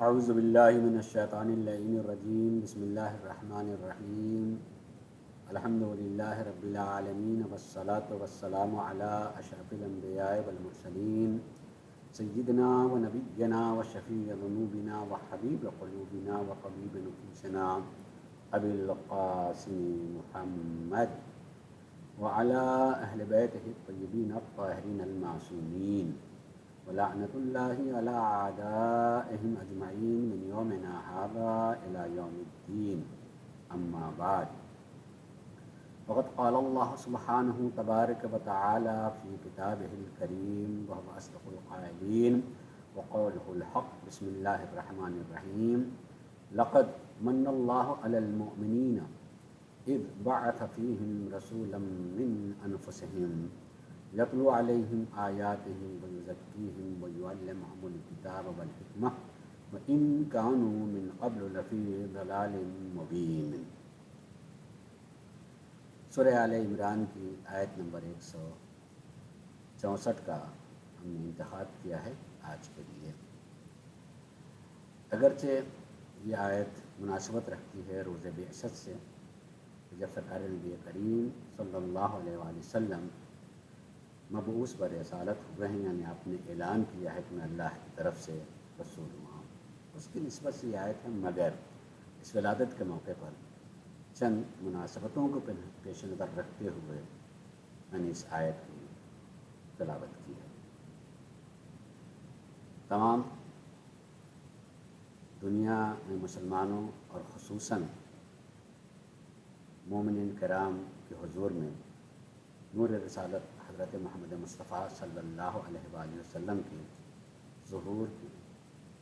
اعوذ باللہ من الشیطان اللعین الرجیم بسم اللہ الرحمن الرحیم الحمد للہ رب العالمین والصلاة والسلام علی اشرف الانبیاء والمرسلین سیدنا و نبینا و شفیع ذنوبنا و حبیب قلوبنا و طبیب نفوسنا ابی القاسم محمد وعلى اہل بیتہ الطیبین الطاہرین المعصومین ولعنة الله على أعدائهم أجمعين من يومنا هذا إلى يوم الدين أما بعد وقد قال الله سبحانه تبارك وتعالى في كتابه الكريم وهو أصدق القائلين وقوله الحق بسم الله الرحمن الرحيم لقد من الله على المؤمنين إذ بعث فيهم رسولا من أنفسهم یتلو علیہم آیاتہ ویزکیہم ویعلمہم الکتاب والحکمہ وإن كانوا من قبل لفی ضلال مبین۔ سورہ آل عمران کی آیت نمبر 164 کا ہم نے انتخاب کیا ہے آج کے لیے۔ اگرچہ یہ آیت مناسبت رکھتی ہے روز بعثت سے، جب سرکار نبی کریم صلی اللہ علیہ وآلہ وسلم مبعوث برسالت ہوئے ہیں، یعنی آپ نے اعلان کیا ہے کہ میں اللہ کی طرف سے رسول ہوں۔ اس کی نسبت سے یہ آیت ہے، مگر اس ولادت کے موقع پر چند مناسبتوں کو پیش نظر رکھتے ہوئے میں نے اس آیت کی تلاوت کی ہے۔ تمام دنیا میں مسلمانوں اور خصوصاً مومنین کرام کے حضور میں نور رسالت حضرت محمد مصطفیٰ صلی اللہ علیہ وآلہ وسلم کے ظہور کی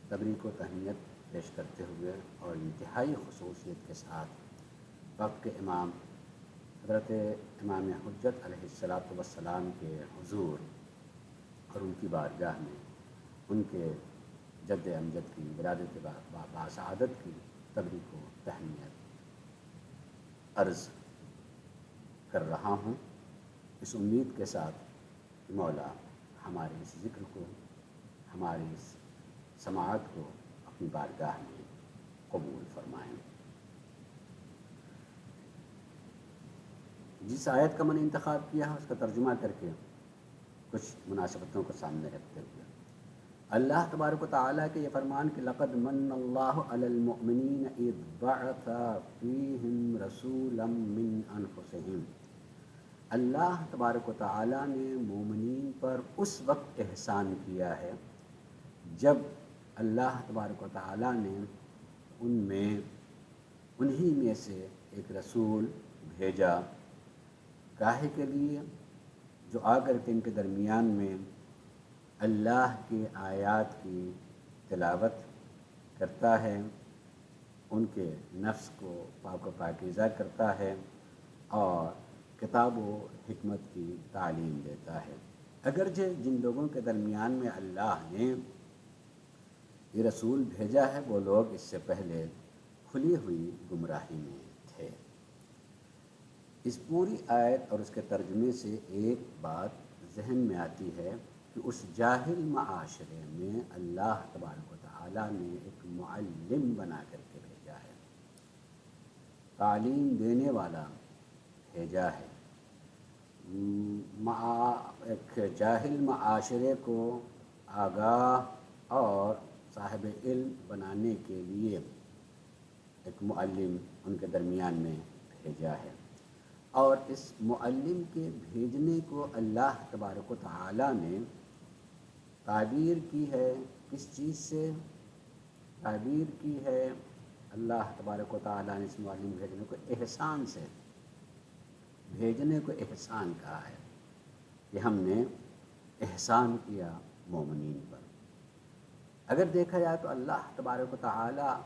تبریک و تہنیت پیش کرتے ہوئے اور انتہائی خصوصیت کے ساتھ وقت کے امام حضرت امام حجت علیہ السلام کے حضور اور ان کی بارگاہ میں ان کے جد امجد کی ولادت باسعادت کی تبریک و تہنیت عرض کر رہا ہوں، اس امید کے ساتھ کہ مولا ہمارے اس ذکر کو، ہماری اس سماعت کو اپنی بارگاہ میں قبول فرمائیں۔ جس آیت کا میں نے انتخاب کیا ہے اس کا ترجمہ کر کے کچھ مناسبتوں کو سامنے رکھتے ہوئے اللہ تبارک و تعالیٰ کے یہ فرمان کہ لقد من اللہ علی المؤمنین اذ بعث فیہم رسولا من انفسہم، اللہ تبارک و تعالیٰ نے مومنین پر اس وقت احسان کیا ہے جب اللہ تبارک و تعالیٰ نے انہی میں سے ایک رسول بھیجا، کاہے کے لیے؟ جو آ کر کے ان کے درمیان میں اللہ کی آیات کی تلاوت کرتا ہے، ان کے نفس کو پاک و پاکیزہ کرتا ہے اور کتاب و حکمت کی تعلیم دیتا ہے۔ اگرچہ جن لوگوں کے درمیان میں اللہ نے یہ رسول بھیجا ہے وہ لوگ اس سے پہلے کھلی ہوئی گمراہی میں تھے۔ اس پوری آیت اور اس کے ترجمے سے ایک بات ذہن میں آتی ہے کہ اس جاہل معاشرے میں اللہ تبارک و تعالیٰ نے ایک معلم بنا کر کے بھیجا ہے، تعلیم دینے والا بھیجا ہے۔ ایک جاہل معاشرے کو آگاہ اور صاحب علم بنانے کے لیے ایک معلم ان کے درمیان میں بھیجا ہے، اور اس معلم کے بھیجنے کو اللہ تبارک و تعالیٰ نے تعبیر کی ہے کس چیز سے؟ تعبیر کی ہے اللہ تبارک و تعالیٰ نے اس معلم بھیجنے کو احسان سے، بھیجنے کو احسان کہا ہے کہ ہم نے احسان کیا مومنین پر۔ اگر دیکھا جائے تو اللہ تبارک و تعالیٰ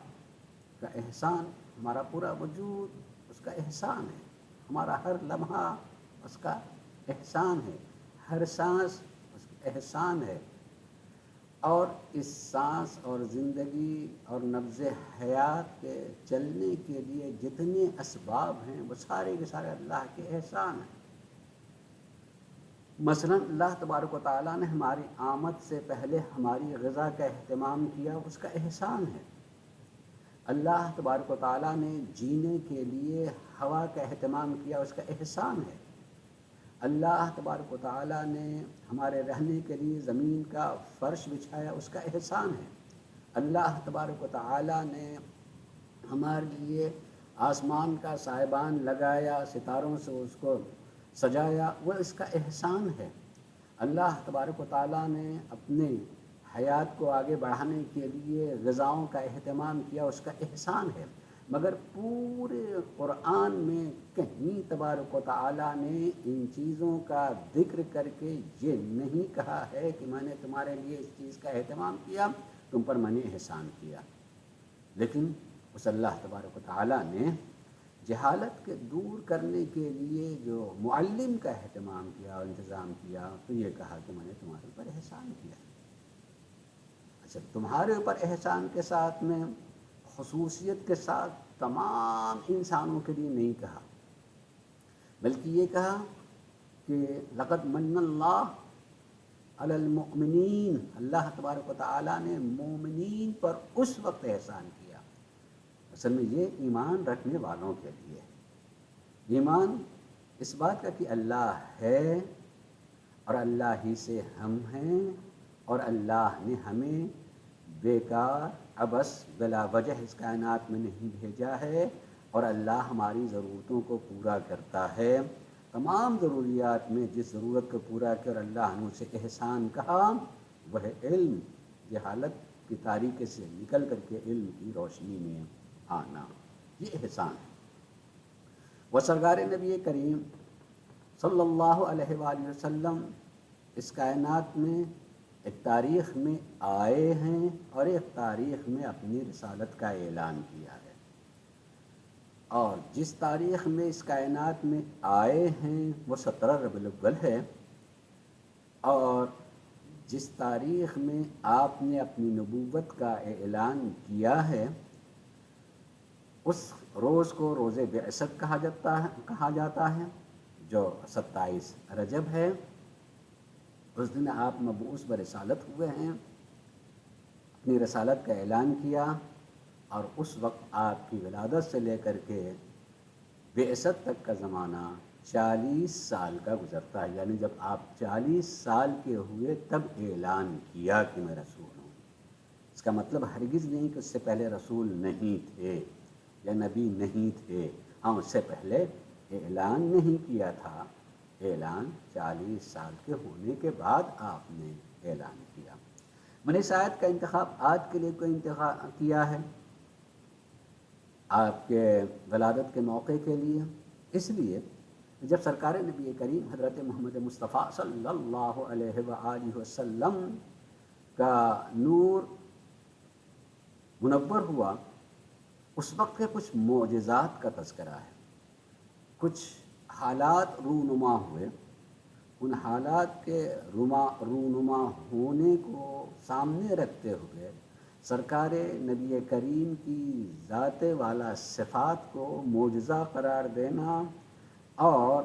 کا احسان، ہمارا پورا وجود اس کا احسان ہے، ہمارا ہر لمحہ اس کا احسان ہے، ہر سانس اس کا احسان ہے، اور اس سانس اور زندگی اور نبض حیات کے چلنے کے لیے جتنے اسباب ہیں وہ سارے کے سارے اللہ کے احسان ہیں۔ مثلا اللہ تبارک و تعالیٰ نے ہماری آمد سے پہلے ہماری غذا کا اہتمام کیا، اس کا احسان ہے۔ اللہ تبارک و تعالیٰ نے جینے کے لیے ہوا کا اہتمام کیا، اس کا احسان ہے۔ اللہ تبارک و تعالیٰ نے ہمارے رہنے کے لیے زمین کا فرش بچھایا، اس کا احسان ہے۔ اللہ تبارک و تعالیٰ نے ہمارے لیے آسمان کا سائبان لگایا، ستاروں سے اس کو سجایا، وہ اس کا احسان ہے۔ اللہ تبارک و تعالیٰ نے اپنے حیات کو آگے بڑھانے کے لیے غذاؤں کا اہتمام کیا، اس کا احسان ہے۔ مگر پورے قرآن میں کہیں تبارک و تعالیٰ نے ان چیزوں کا ذکر کر کے یہ نہیں کہا ہے کہ میں نے تمہارے لیے اس چیز کا اہتمام کیا، تم پر میں نے احسان کیا۔ لیکن اس اللہ تبارک و تعالیٰ نے جہالت کے دور کرنے کے لیے جو معلم کا اہتمام کیا اور انتظام کیا، تو یہ کہا کہ میں نے تمہارے اوپر احسان کیا۔ اچھا، تمہارے اوپر احسان کے ساتھ میں خصوصیت کے ساتھ تمام انسانوں کے لیے نہیں کہا، بلکہ یہ کہا کہ لقد من اللہ علی المؤمنین، اللہ تبارک و تعالیٰ نے مومنین پر اس وقت احسان کیا۔ اصل میں یہ ایمان رکھنے والوں کے لیے ایمان اس بات کا کہ اللہ ہے اور اللہ ہی سے ہم ہیں، اور اللہ نے ہمیں بیکار عبث بلا وجہ اس کائنات میں نہیں بھیجا ہے، اور اللہ ہماری ضرورتوں کو پورا کرتا ہے۔ تمام ضروریات میں جس ضرورت کو پورا کر اللہ نے اسے احسان کہا، وہ ہے علم، جہالت کی تاریکی سے نکل کر کے علم کی روشنی میں آنا، یہ احسان ہے۔ وہ سرکار نبی کریم صلی اللہ علیہ وآلہ وسلم اس کائنات میں ایک تاریخ میں آئے ہیں اور ایک تاریخ میں اپنی رسالت کا اعلان کیا ہے، اور جس تاریخ میں اس کائنات میں آئے ہیں وہ 17 ربیع الاول ہے، اور جس تاریخ میں آپ نے اپنی نبوت کا اعلان کیا ہے اس روز کو روز بعثت کہا جاتا ہے، جو 27 رجب ہے۔ اس دن آپ مبعوث برسالت ہوئے ہیں، اپنی رسالت کا اعلان کیا، اور اس وقت آپ کی ولادت سے لے کر کے بعثت تک کا زمانہ 40 سال کا گزرتا ہے، یعنی جب آپ 40 سال کے ہوئے تب اعلان کیا کہ میں رسول ہوں۔ اس کا مطلب ہرگز نہیں کہ اس سے پہلے رسول نہیں تھے یا نبی نہیں تھے، ہاں اس سے پہلے اعلان نہیں کیا تھا، اعلان 40 سال کے ہونے کے بعد آپ نے اعلان کیا۔ میں نے اس آیت کا انتخاب آج کے لیے کوئی انتخاب کیا ہے آپ کے ولادت کے موقع کے لیے، اس لیے جب سرکار نبی کریم حضرت محمد مصطفیٰ صلی اللہ علیہ وآلہ وسلم کا نور منور ہوا، اس وقت کے کچھ معجزات کا تذکرہ ہے، کچھ حالات رونما ہوئے۔ ان حالات کے رونما ہونے کو سامنے رکھتے ہوئے سرکار نبی کریم کی ذات والا صفات کو معجزہ قرار دینا، اور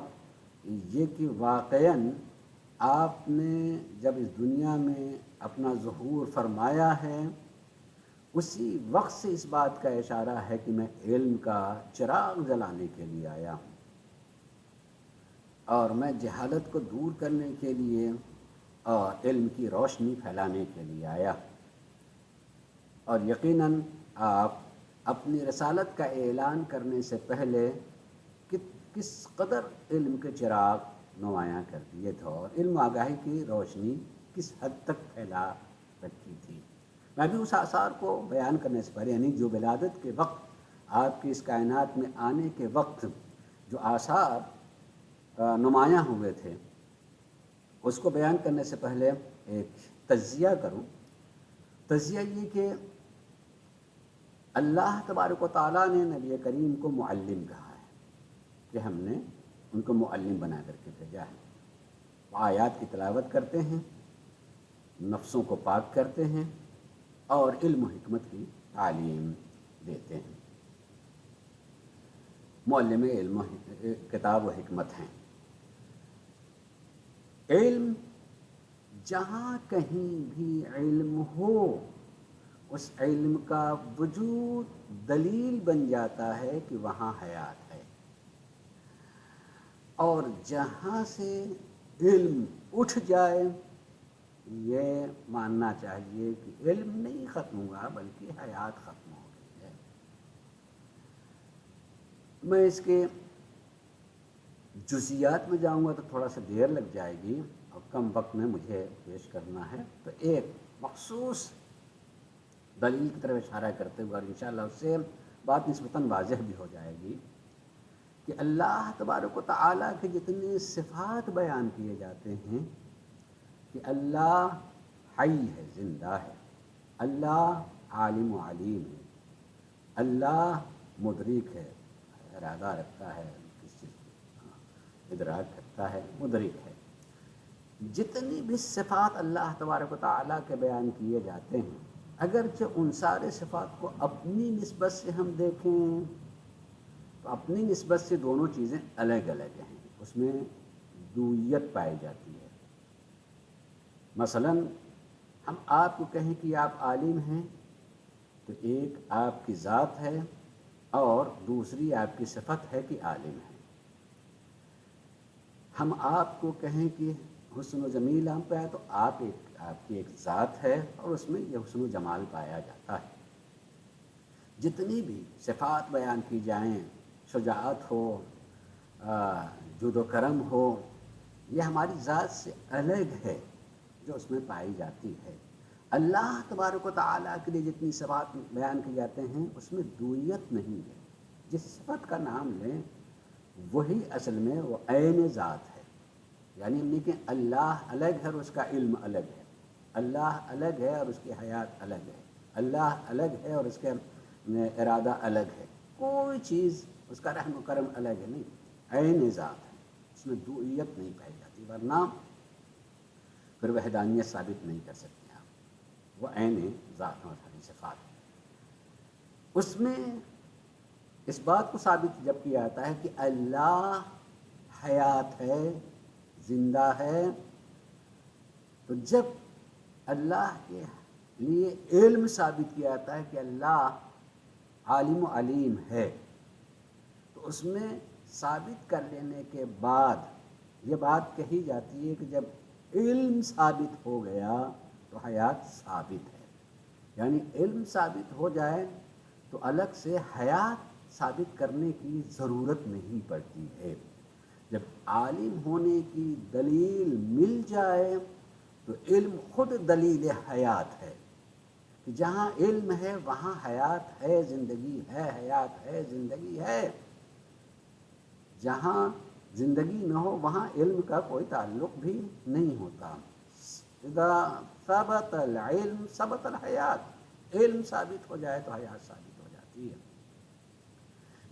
یہ کہ واقعاً آپ نے جب اس دنیا میں اپنا ظہور فرمایا ہے اسی وقت سے اس بات کا اشارہ ہے کہ میں علم کا چراغ جلانے کے لیے آیا ہوں، اور میں جہالت کو دور کرنے کے لیے اور علم کی روشنی پھیلانے کے لیے آیا۔ اور یقیناً آپ اپنی رسالت کا اعلان کرنے سے پہلے کس قدر علم کے چراغ نمایاں کر دیے تھے، اور علم آگاہی کی روشنی کس حد تک پھیلا رکھی تھی۔ میں بھی اس آثار کو بیان کرنے سے پہلے، یعنی جو ولادت کے وقت آپ کی اس کائنات میں آنے کے وقت جو آثار نمایاں ہوئے تھے، اس کو بیان کرنے سے پہلے ایک تجزیہ کروں۔ تجزیہ یہ کہ اللہ تبارک و تعالیٰ نے نبی کریم کو معلم کہا ہے، کہ ہم نے ان کو معلم بنا کر کے بھیجا ہے۔ وہ آیات کی تلاوت کرتے ہیں، نفسوں کو پاک کرتے ہیں، اور علم و حکمت کی تعلیم دیتے ہیں۔ معلم علم و کتاب و حکمت ہیں۔ علم جہاں کہیں بھی علم ہو اس علم کا وجود دلیل بن جاتا ہے کہ وہاں حیات ہے، اور جہاں سے علم اٹھ جائے یہ ماننا چاہیے کہ علم نہیں ختم ہوا بلکہ حیات ختم ہو گئی ہے۔ میں اس کے جزیات میں جاؤں گا تو تھوڑا سا دیر لگ جائے گی اور کم وقت میں مجھے پیش کرنا ہے، تو ایک مخصوص دلیل کی طرف اشارہ کرتے ہوئے اور انشاءاللہ اس سے بات نسبتاً واضح بھی ہو جائے گی کہ اللہ تبارک و تعالیٰ کے جتنے صفات بیان کیے جاتے ہیں کہ اللہ حی ہے، زندہ ہے، اللہ عالم و علیم ہے، اللہ مدرک ہے، ارادہ رکھتا ہے، کس چیز کو ادراک کرتا ہے، مدرک ہے۔ جتنی بھی صفات اللہ تبارک و تعالیٰ کے بیان کیے جاتے ہیں، اگرچہ ان سارے صفات کو اپنی نسبت سے ہم دیکھیں تو اپنی نسبت سے دونوں چیزیں الگ الگ ہیں، اس میں دوئیت پائی جاتی ہے۔ مثلا ہم آپ کو کہیں کہ آپ عالم ہیں تو ایک آپ کی ذات ہے اور دوسری آپ کی صفت ہے کہ عالم ہے۔ ہم آپ کو کہیں کہ حسن و جمیل ہم پہ ہے تو آپ کی ایک ذات ہے اور اس میں یہ حسن و جمال پایا جاتا ہے۔ جتنی بھی صفات بیان کی جائیں، شجاعت ہو، جود و کرم ہو، یہ ہماری ذات سے الگ ہے جو اس میں پائی جاتی ہے۔ اللہ تبارک و تعالیٰ کے لیے جتنی صفات بیان کی جاتے ہیں اس میں دوئیت نہیں ہے۔ جس صفت کا نام لیں وہی اصل میں وہ عین ذات ہے، یعنی نہیں کہ اللہ الگ ہے اور اس کا علم الگ ہے، اللہ الگ ہے اور اس کی حیات الگ ہے، اللہ الگ ہے اور اس کے ارادہ الگ ہے، کوئی چیز اس کا رحم و کرم الگ ہے، نہیں، عین ذات ہے، اس میں دوئیت نہیں پائی جاتی، ورنہ پھر وحدانیت ثابت نہیں کر سکتے آپ۔ وہ عین ذات اور ساری صفات، اس میں اس بات کو ثابت جب کیا جاتا ہے کہ اللہ حیات ہے، زندہ ہے، تو جب اللہ کے لیے علم ثابت کیا جاتا ہے کہ اللہ عالم و علیم ہے، تو اس میں ثابت کر لینے کے بعد یہ بات کہی جاتی ہے کہ جب علم ثابت ہو گیا تو حیات ثابت ہے، یعنی علم ثابت ہو جائے تو الگ سے حیات ثابت کرنے کی ضرورت نہیں پڑتی ہے۔ جب عالم ہونے کی دلیل مل جائے تو علم خود دلیل حیات ہے، کہ جہاں علم ہے وہاں حیات ہے، زندگی ہے، حیات ہے، زندگی ہے۔ جہاں زندگی نہ ہو وہاں علم کا کوئی تعلق بھی نہیں ہوتا۔ اذا ثبت العلم ثبت الحیات، علم ثابت ہو جائے تو حیات ثابت ہو جاتی ہے۔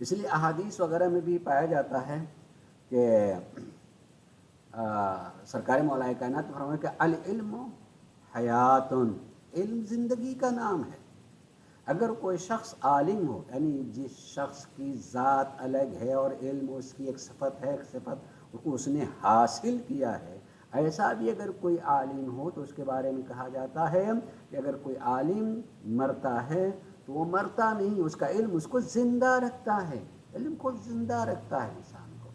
اس لیے احادیث وغیرہ میں بھی پایا جاتا ہے کہ سرکار مولا کائنات فرمایا کہ العلم حیات، علم زندگی کا نام ہے۔ اگر کوئی شخص عالم ہو، یعنی جس شخص کی ذات الگ ہے اور علم اس کی ایک صفت ہے، ایک صفت اس نے حاصل کیا ہے، ایسا بھی اگر کوئی عالم ہو تو اس کے بارے میں کہا جاتا ہے کہ اگر کوئی عالم مرتا ہے تو وہ مرتا نہیں، اس کا علم اس کو زندہ رکھتا ہے، علم کو زندہ رکھتا ہے انسان کو۔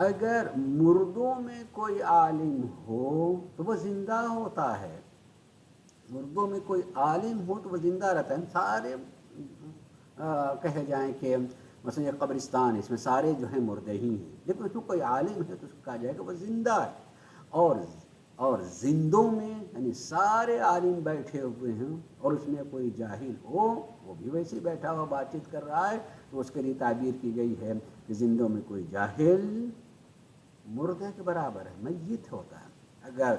اگر مردوں میں کوئی عالم ہو تو وہ زندہ ہوتا ہے، مردوں میں کوئی عالم ہو تو وہ زندہ رہتا ہے۔ سارے کہے جائیں کہ مثلا یہ قبرستان ہے، اس میں سارے جو ہیں مردے ہی ہیں، لیکن اس میں کوئی عالم ہے تو اس کو کہا جائے کہ وہ زندہ ہے۔ اور زندوں میں یعنی سارے عالم بیٹھے ہوئے ہیں اور اس میں کوئی جاہل ہو، وہ بھی ویسے ہی بیٹھا ہوا بات چیت کر رہا ہے، تو اس کے لیے تعبیر کی گئی ہے کہ زندوں میں کوئی جاہل مردے کے برابر ہے، میت ہوتا ہے۔ اگر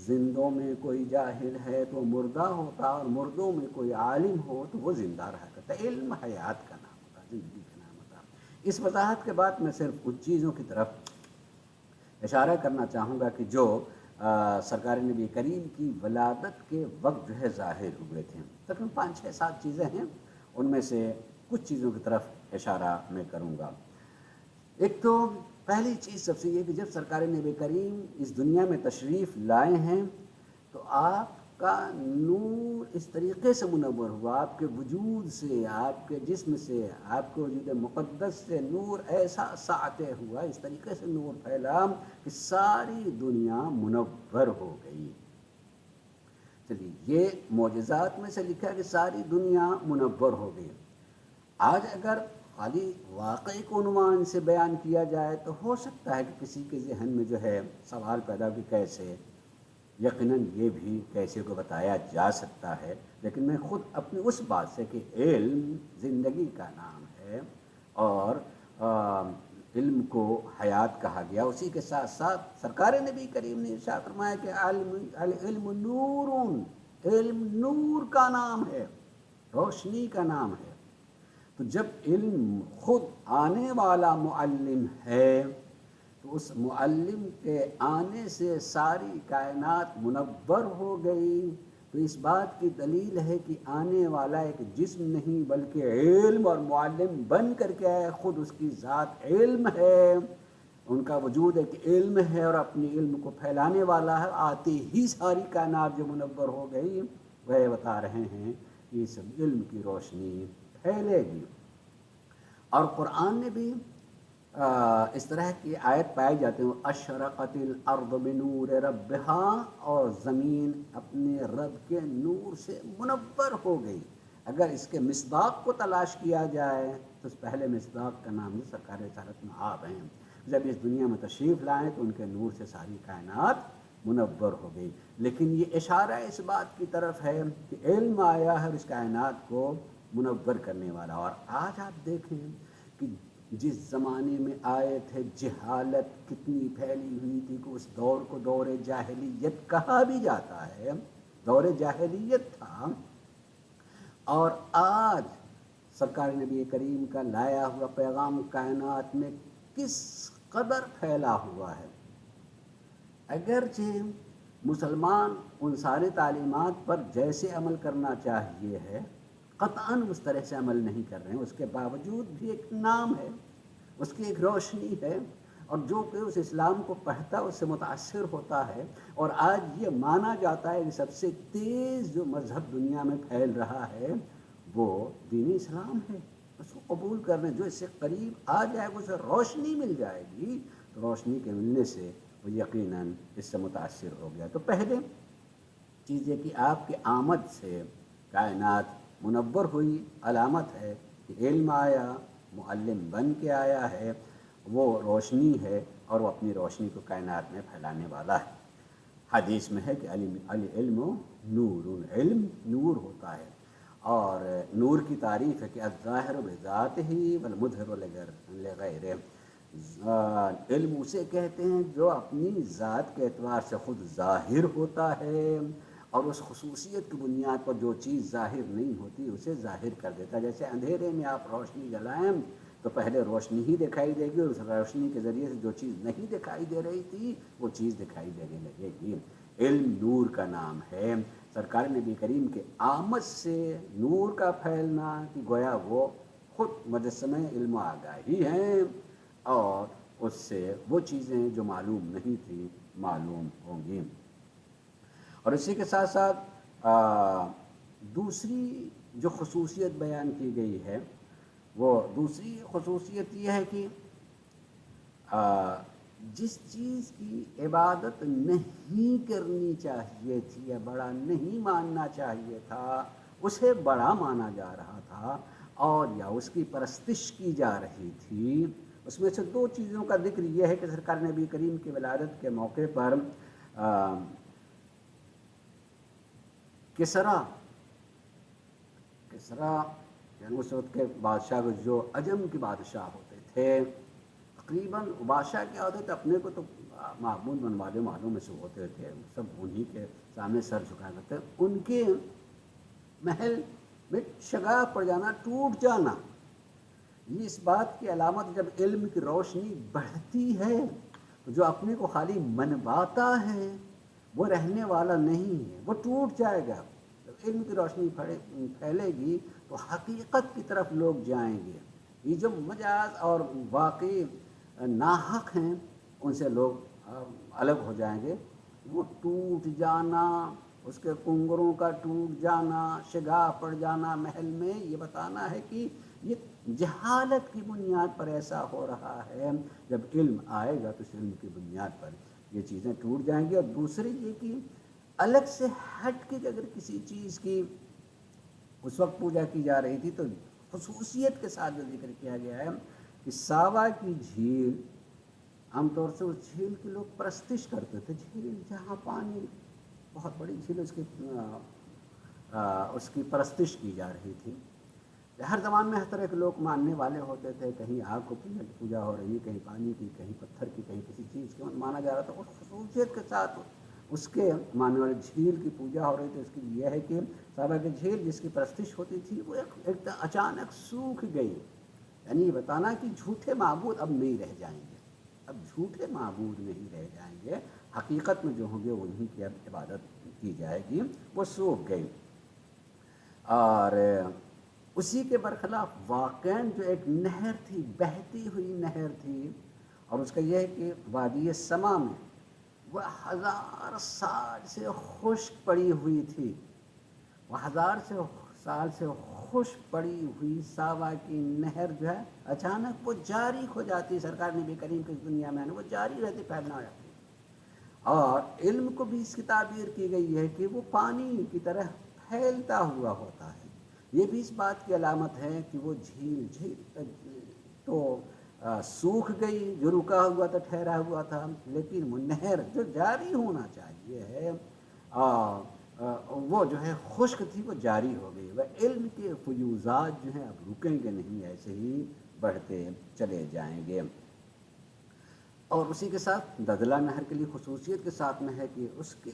زندوں میں کوئی جاہل ہے تو مردہ ہوتا، اور مردوں میں کوئی عالم ہو تو وہ زندہ رہا کرتا۔ علم حیات کا نام ہوتا، زندگی کا نام ہوتا۔ اس وضاحت کے بعد میں صرف ان چیزوں کی طرف اشارہ کرنا چاہوں گا کہ جو سرکار نبی کریم کی ولادت کے وقت جو ہے ظاہر ہوئے تھے۔ تقریباً 5 6 7 چیزیں ہیں، ان میں سے کچھ چیزوں کی طرف اشارہ میں کروں گا۔ ایک تو پہلی چیز سب سے یہ کہ جب سرکار نبی کریم اس دنیا میں تشریف لائے ہیں تو آپ کا نور اس طریقے سے منور ہوا، آپ کے وجود سے، آپ کے جسم سے، آپ کے وجود مقدس سے نور ایسا ساطع ہوا، اس طریقے سے نور پھیلا کہ ساری دنیا منور ہو گئی۔ چلیے، یہ معجزات میں سے لکھا ہے کہ ساری دنیا منور ہو گئی۔ آج اگر خالی واقعی کو عنوان سے بیان کیا جائے تو ہو سکتا ہے کہ کسی کے ذہن میں جو ہے سوال پیدا کہ کیسے، یقیناً یہ بھی کیسے کو بتایا جا سکتا ہے، لیکن میں خود اپنی اس بات سے کہ علم زندگی کا نام ہے اور علم کو حیات کہا گیا، اسی کے ساتھ ساتھ سرکار نبی کریم نے ارشاد فرمایا کہ العلم نورون، علم نور کا نام ہے، روشنی کا نام ہے۔ تو جب علم خود آنے والا معلم ہے تو اس معلم کے آنے سے ساری کائنات منور ہو گئی، تو اس بات کی دلیل ہے کہ آنے والا ایک جسم نہیں بلکہ علم اور معلم بن کر کے آیا، خود اس کی ذات علم ہے، ان کا وجود ایک علم ہے اور اپنی علم کو پھیلانے والا ہے۔ آتے ہی ساری کائنات جو منور ہو گئی، وہ بتا رہے ہیں کہ اس علم کی روشنی پھیلے گی۔ اور قرآن نے بھی اس طرح کی آیت پائی جاتے ہیں، اشرقت الارض بنور ربہا، اور زمین اپنے رب کے نور سے منور ہو گئی۔ اگر اس کے مصداق کو تلاش کیا جائے تو اس پہلے مصداق کا نام سرکار رسالت میں آپ ہیں، جب اس دنیا میں تشریف لائیں تو ان کے نور سے ساری کائنات منور ہو گئی۔ لیکن یہ اشارہ اس بات کی طرف ہے کہ علم آیا ہے اس کائنات کو منور کرنے والا۔ اور آج آپ دیکھیں کہ جس زمانے میں آئے تھے جہالت کتنی پھیلی ہوئی تھی کہ اس دور کو دور جاہلیت کہا بھی جاتا ہے، دور جاہلیت تھا، اور آج سرکار نبی کریم کا لایا ہوا پیغام کائنات میں کس قدر پھیلا ہوا ہے۔ اگرچہ مسلمان ان ساری تعلیمات پر جیسے عمل کرنا چاہیے ہے قطعاً اس طرح سے عمل نہیں کر رہے ہیں، اس کے باوجود بھی ایک نام ہے، اس کی ایک روشنی ہے، اور جو کہ اس اسلام کو پڑھتا ہے اس سے متاثر ہوتا ہے۔ اور آج یہ مانا جاتا ہے کہ سب سے تیز جو مذہب دنیا میں پھیل رہا ہے وہ دین اسلام ہے۔ اس کو قبول کرنے جو اس سے قریب آ جائے گا اسے روشنی مل جائے گی، تو روشنی کے ملنے سے وہ یقیناً اس سے متاثر ہو گیا۔ تو پہلے چیز یہ کہ آپ کی آمد سے کائنات منور ہوئی، علامت ہے کہ علم آیا، معلم بن کے آیا ہے، وہ روشنی ہے اور وہ اپنی روشنی کو کائنات میں پھیلانے والا ہے۔ حدیث میں ہے کہ العلم نور، علم نور ہوتا ہے، اور نور کی تعریف ہے کہ الظاہر بذاتہ والمظہر لغیرہ، علم اسے کہتے ہیں جو اپنی ذات کے اعتبار سے خود ظاہر ہوتا ہے اور اس خصوصیت کی بنیاد پر جو چیز ظاہر نہیں ہوتی اسے ظاہر کر دیتا ہے۔ جیسے اندھیرے میں آپ روشنی جلائیں تو پہلے روشنی ہی دکھائی دے گی، اور اس روشنی کے ذریعے سے جو چیز نہیں دکھائی دے رہی تھی وہ چیز دکھائی دینے لگے گی۔ علم نور کا نام ہے۔ سرکار نبی کریم کے آمد سے نور کا پھیلنا کہ گویا وہ خود مجسمہ علم و آگاہی ہیں، اور اس سے وہ چیزیں جو معلوم نہیں تھیں معلوم ہوں گی۔ اور اسی کے ساتھ ساتھ دوسری جو خصوصیت بیان کی گئی ہے، وہ دوسری خصوصیت یہ ہے کہ جس چیز کی عبادت نہیں کرنی چاہیے تھی یا بڑا نہیں ماننا چاہیے تھا اسے بڑا مانا جا رہا تھا، اور یا اس کی پرستش کی جا رہی تھی۔ اس میں سے دو چیزوں کا ذکر یہ ہے کہ سرکار نبی کریم کی ولادت کے موقع پر کسرا یعنی اس وقت کے بادشاہ جو عجم کے بادشاہ ہوتے تھے، تقریباً بادشاہ کیا ہوتے تھے، اپنے کو تو معبود بنوانے والوں میں سے ہوتے تھے، سب انہی کے سامنے سر جھکایا کرتے، ان کے محل میں شگاف پڑ جانا، ٹوٹ جانا، یہ اس بات کی علامت جب علم کی روشنی بڑھتی ہے تو جو اپنے کو خالی منواتا ہے وہ رہنے والا نہیں ہے، وہ ٹوٹ جائے گا۔ جب علم کی روشنی پھیلے گی تو حقیقت کی طرف لوگ جائیں گے۔ یہ جو مجاز اور واقعی ناحق ہیں ان سے لوگ الگ ہو جائیں گے. وہ ٹوٹ جانا، اس کے کنگروں کا ٹوٹ جانا، شگاف پڑ جانا محل میں، یہ بتانا ہے کہ یہ جہالت کی بنیاد پر ایسا ہو رہا ہے. جب علم آئے گا تو اس علم کی بنیاد پر یہ چیزیں ٹوٹ جائیں گی. اور دوسری یہ کہ الگ سے ہٹ کے اگر کسی چیز کی اس وقت پوجا کی جا رہی تھی تو خصوصیت کے ساتھ جو ذکر کیا گیا ہے کہ ساوا کی جھیل، عام طور سے اس جھیل کی لوگ پرستش کرتے تھے. جھیل جہاں پانی بہت بڑی جھیل، اس کی پرستش کی جا رہی تھی. ہر زمان میں ہر طرح کے لوگ ماننے والے ہوتے تھے. کہیں آگ کو پوجا ہو رہی ہے، کہیں پانی کی، کہیں پتھر کی، کہیں کسی چیز کی مانا جا رہا تھا. اس خصوصیت کے ساتھ اس کے ماننے والے جھیل کی پوجا ہو رہی تھی. اس کی یہ ہے کہ سابا کی جھیل جس کی پرستش ہوتی تھی وہ ایک اچانک سوکھ گئی. یعنی یہ بتانا کہ جھوٹے معبود اب نہیں رہ جائیں گے، اب جھوٹے معبود نہیں رہ جائیں گے. حقیقت میں جو ہوں گے انہیں کی اب عبادت کی جائے گی. وہ سوکھ گئی. اور اسی کے برخلاف واقعاً جو ایک نہر تھی، بہتی ہوئی نہر تھی، اور اس کا یہ ہے کہ وادی سما میں وہ 1000 سال سے خشک پڑی ہوئی تھی. وہ 1000 سال سے خشک پڑی ہوئی ساوا کی نہر جو ہے اچانک وہ جاری ہو جاتی. سرکار نبی کریم کی دنیا میں وہ جاری رہتی، پھیلنا ہو جاتی. اور علم کو بھی اس کی تعبیر کی گئی ہے کہ وہ پانی کی طرح پھیلتا ہوا ہوتا ہے. یہ بھی اس بات کی علامت ہے کہ وہ جھیل تو سوکھ گئی، جو رکا ہوا تھا، ٹھہرا ہوا تھا، لیکن وہ نہر جو جاری ہونا چاہیے ہے وہ جو ہے خشک تھی، وہ جاری ہو گئی. وہ علم کے فیوزات جو ہیں اب رکیں گے نہیں، ایسے ہی بڑھتے چلے جائیں گے. اور اسی کے ساتھ ددلا نہر کے لیے خصوصیت کے ساتھ میں ہے کہ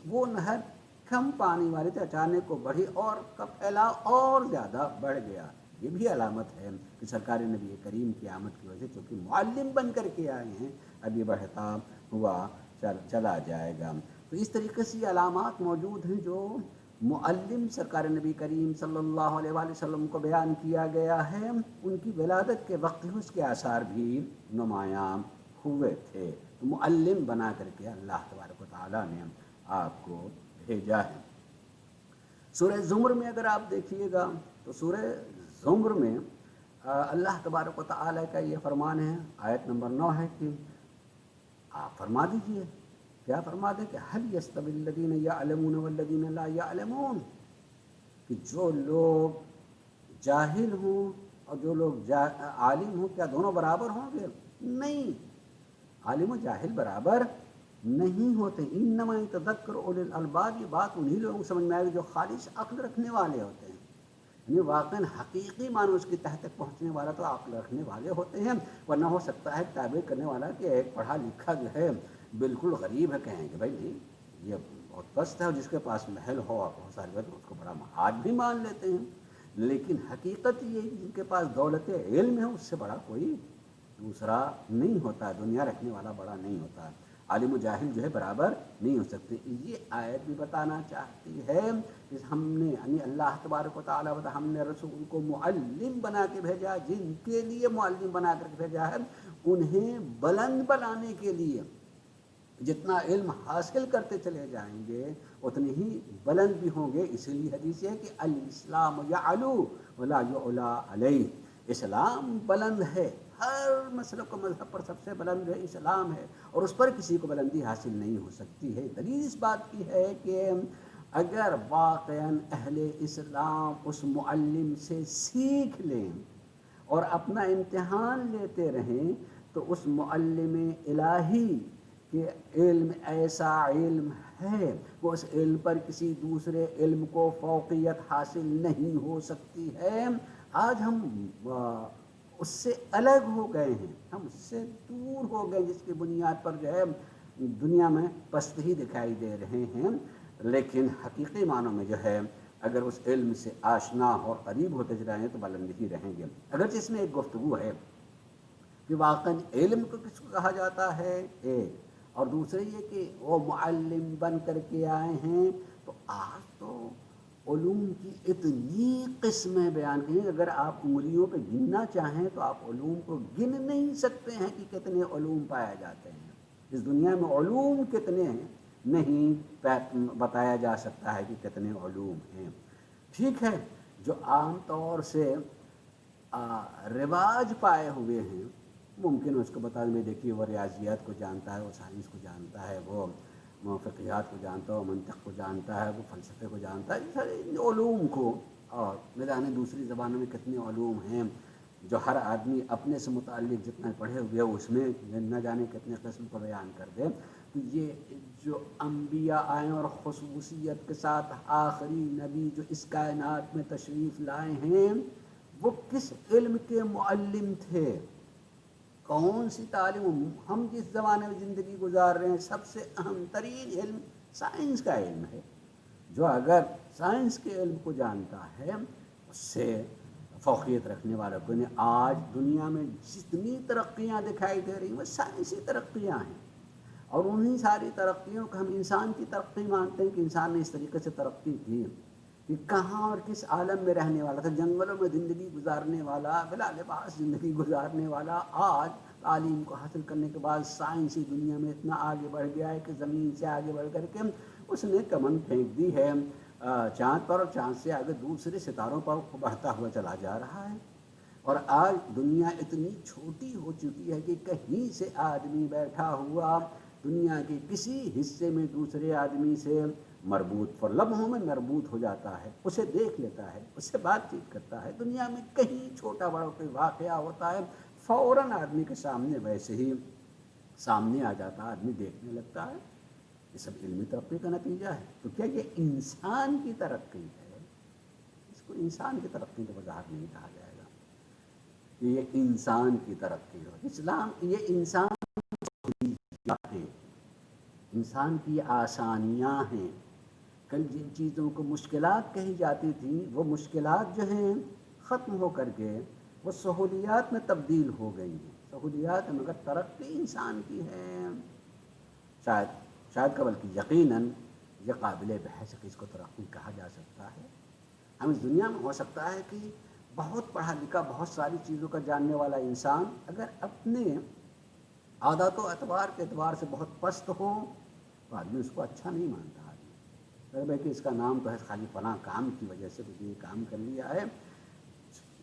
وہ نہر کم پانی والی تھی، اچانک کو بڑھی اور کا پھیلاؤ اور زیادہ بڑھ گیا. یہ بھی علامت ہے کہ سرکار نبی کریم کی آمد کی وجہ سے چونکہ معلم بن کر کے آئے ہیں، اب یہ بڑھتا ہوا چلا جائے گا. تو اس طریقے سے یہ علامات موجود ہیں جو معلم سرکار نبی کریم صلی اللہ علیہ وآلہ وسلم کو بیان کیا گیا ہے. ان کی ولادت کے وقت اس کے آثار بھی نمایاں ہوئے تھے. تو معلم بنا کر کے اللہ تبارک و تعالیٰ نے آپ کو بھیجا ہے. سورہ زمر میں اگر آپ دیکھیے گا تو سورہ زمر میں اللہ تبارک و تعالیٰ کا یہ فرمان ہے، آیت نمبر 9 ہے کہ آپ فرما دیجئے. کیا فرما دیں کہ هل يستوي الذين يعلمون والذين لا يعلمون، کہ جو لوگ جاہل ہوں اور جو لوگ عالم ہوں کیا دونوں برابر ہوں گے؟ نہیں، عالم و جاہل برابر نہیں ہوتے. انما يتذکر اولو الالباب، یہ بات انہی لوگوں کو سمجھ میں آئے گی جو خالص عقل رکھنے والے ہوتے ہیں. یعنی واقعاً حقیقی معنی اس کی تہ تک پہنچنے والا تو عقل رکھنے والے ہوتے ہیں. ورنہ ہو سکتا ہے تعبیر کرنے والا کہ ایک پڑھا لکھا جو ہے بالکل غریب ہے، کہیں کہ بھائی نہیں یہ بہت پست ہے، اور جس کے پاس محل ہو اور بہت سارے اس کو بڑا محاج بھی مان لیتے ہیں. لیکن حقیقت یہ جن کے پاس دولت علم ہے اس سے بڑا کوئی دوسرا نہیں ہوتا، دنیا رکھنے والا بڑا نہیں ہوتا. عالم و جاہل جو ہے برابر نہیں ہو سکتے. یہ آیت بھی بتانا چاہتی ہے کہ ہم نے یعنی اللہ تبارک و تعالیٰ ہم نے رسول کو معلم بنا کے بھیجا. جن کے لیے معلم بنا کر کے بھیجا ہے انہیں بلند بنانے کے لیے جتنا علم حاصل کرتے چلے جائیں گے اتنی ہی بلند بھی ہوں گے. اسی لیے حدیث ہے کہ الاسلام یعلو ولا یعلا علیہ، اسلام بلند ہے، ہر مسلک و مذہب پر سب سے بلند ہے اسلام ہے، اور اس پر کسی کو بلندی حاصل نہیں ہو سکتی ہے. دلیل اس بات کی ہے کہ اگر واقعاً اہل اسلام اس معلم سے سیکھ لیں اور اپنا امتحان لیتے رہیں تو اس معلم الہی کہ علم ایسا علم ہے وہ اس علم پر کسی دوسرے علم کو فوقیت حاصل نہیں ہو سکتی ہے. آج ہم اس سے الگ ہو گئے ہیں، ہم اس سے دور ہو گئے، جس کی بنیاد پر جو ہے دنیا میں پست ہی دکھائی دے رہے ہیں. لیکن حقیقی معنوں میں جو ہے اگر اس علم سے آشنا اور قریب ہوتے چلائیں تو بلند ہی رہیں گے. اگرچہ اس میں ایک گفتگو ہے کہ واقعاً علم کو کس کو کہا جاتا ہے ایک، اور دوسرے یہ کہ وہ معلم بن کر کے آئے ہیں. تو آج تو علوم کی اتنی قسمیں بیان کی ہیں، اگر آپ انگلیوں پہ گننا چاہیں تو آپ علوم کو گن نہیں سکتے ہیں کہ کتنے علوم پائے جاتے ہیں۔ اس دنیا میں علوم کتنے ہیں نہیں بتایا جا سکتا ہے کہ کتنے علوم ہیں۔ ٹھیک ہے، جو عام طور سے رواج پائے ہوئے ہیں ممکن اس کو بتا دیں، دیکھیے وہ ریاضیات کو جانتا ہے، وہ سائنس کو جانتا ہے، وہ فقہیات کو جانتا ہے، وہ منطق کو جانتا ہے، وہ فلسفے کو جانتا ہے، سارے علوم کو۔ اور نہ جانے دوسری زبانوں میں کتنے علوم ہیں جو ہر آدمی اپنے سے متعلق جتنا پڑھے ہوئے اس میں نہ جانے کتنے قسم کو بیان کر دے۔ تو یہ جو انبیاء آئے اور خصوصیت کے ساتھ آخری نبی جو اس کائنات میں تشریف لائے ہیں وہ کس علم کے معلم تھے، کون سی تعلیم؟ ہم جس زمانے میں زندگی گزار رہے ہیں سب سے اہم ترین علم سائنس کا علم ہے، جو اگر سائنس کے علم کو جانتا ہے اس سے فوقیت رکھنے والا کوئی نہیں۔ آج دنیا میں جتنی ترقیاں دکھائی دے رہی ہیں وہ سائنسی ترقیاں ہیں، اور انہی ساری ترقیوں کو ہم انسان کی ترقی مانتے ہیں کہ انسان نے اس طریقے سے ترقی کی کہ کہاں اور کس عالم میں رہنے والا تھا، جنگلوں میں زندگی گزارنے والا، بلا لباس زندگی گزارنے والا، آج تعلیم کو حاصل کرنے کے بعد سائنسی دنیا میں اتنا آگے بڑھ گیا ہے کہ زمین سے آگے بڑھ کر کے اس نے کمن پھینک دی ہے چاند پر، اور چاند سے آگے دوسرے ستاروں پر بڑھتا ہوا چلا جا رہا ہے۔ اور آج دنیا اتنی چھوٹی ہو چکی ہے کہ کہیں سے آدمی بیٹھا ہوا دنیا کے کسی حصے میں دوسرے آدمی سے مربوط، لمحوں میں مربوط ہو جاتا ہے، اسے دیکھ لیتا ہے، اس سے بات چیت کرتا ہے۔ دنیا میں کہیں چھوٹا بڑا کوئی واقعہ ہوتا ہے فوراً آدمی کے سامنے ویسے ہی سامنے آ جاتا ہے، آدمی دیکھنے لگتا ہے۔ یہ سب علمی ترقی کا نتیجہ ہے۔ تو کیا یہ انسان کی ترقی ہے؟ اس کو انسان کی ترقی تو وضاحت نہیں کہا جائے گا، یہ انسان کی ترقی ہو۔ اسلام یہ انسان ہے، انسان کی آسانیاں ہیں۔ کل جن چیزوں کو مشکلات کہی جاتی تھیں وہ مشکلات جو ہیں ختم ہو کر کے وہ سہولیات میں تبدیل ہو گئی ہیں۔ سہولیات مگر ترقی انسان کی ہے، شاید قبل کی یقیناً یہ قابل بحث کہ اس کو ترقی کہا جا سکتا ہے۔ ہم اس دنیا میں ہو سکتا ہے کہ بہت پڑھا لکھا بہت ساری چیزوں کا جاننے والا انسان اگر اپنے عادات و اعتبار کے اعتبار سے بہت پست ہو تو آدمی اس کو اچھا نہیں مانتا۔ آدمی کہ اس کا نام تو ہے خالی فلاں کام کی وجہ سے کچھ یہ کام کر لیا ہے،